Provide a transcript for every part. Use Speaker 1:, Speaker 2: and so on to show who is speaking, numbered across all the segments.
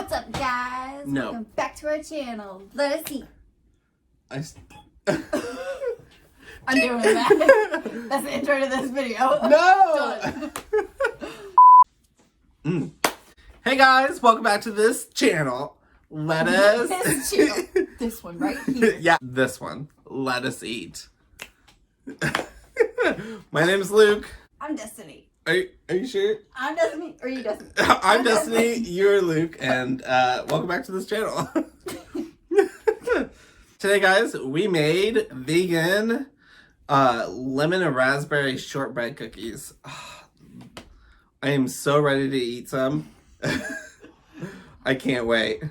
Speaker 1: What's up, guys?
Speaker 2: No.
Speaker 1: Welcome back to our channel. Let us eat. I'm doing that. That's the intro to this video.
Speaker 2: No! Hey guys, welcome back to this channel.
Speaker 1: This channel. This one right here.
Speaker 2: Yeah, this one. Let us eat. My name is Luke.
Speaker 1: I'm Destiny.
Speaker 2: Are you sure?
Speaker 1: I'm Destiny. Or you Destiny?
Speaker 2: I'm Destiny, you're Luke, and welcome back to this channel. Today, guys, we made vegan lemon and raspberry shortbread cookies. I am so ready to eat some. I can't wait.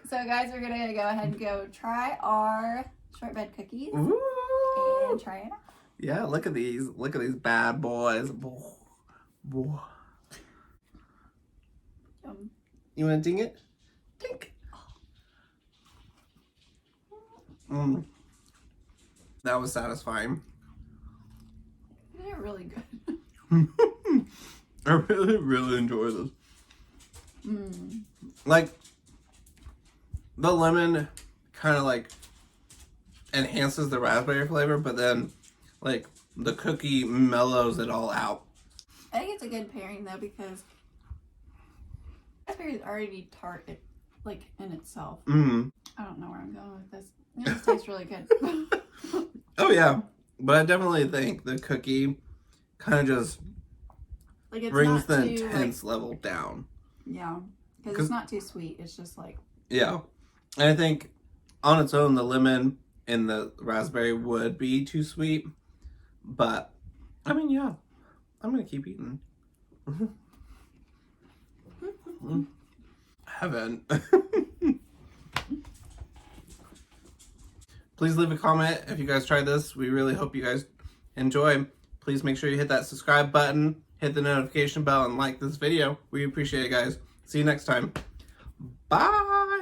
Speaker 1: So, guys, we're going to go ahead and go try our shortbread cookies.
Speaker 2: Ooh.
Speaker 1: And try it out.
Speaker 2: Yeah, look at these. Look at these bad boys. You want to ding it? Tink. That was satisfying.
Speaker 1: They're really good.
Speaker 2: I really enjoy this. Like, the lemon kind of like enhances the raspberry flavor, but then like the cookie mellows it all out.
Speaker 1: I think it's a good pairing though because raspberry is already tart, like in itself. I don't know where I'm going with this. It just tastes really good.
Speaker 2: Oh yeah, but I definitely think the cookie kind of just
Speaker 1: like
Speaker 2: brings the intense level down.
Speaker 1: Yeah, because it's not too sweet. It's just like
Speaker 2: yeah, and I think on its own the lemon and the raspberry would be too sweet, but I mean yeah, I'm gonna keep eating. Heaven. Please leave a comment if you guys tried this. We really hope you guys enjoy. Please make sure you hit that subscribe button, hit the notification bell, and like this video. We appreciate it, guys. See you next time. Bye!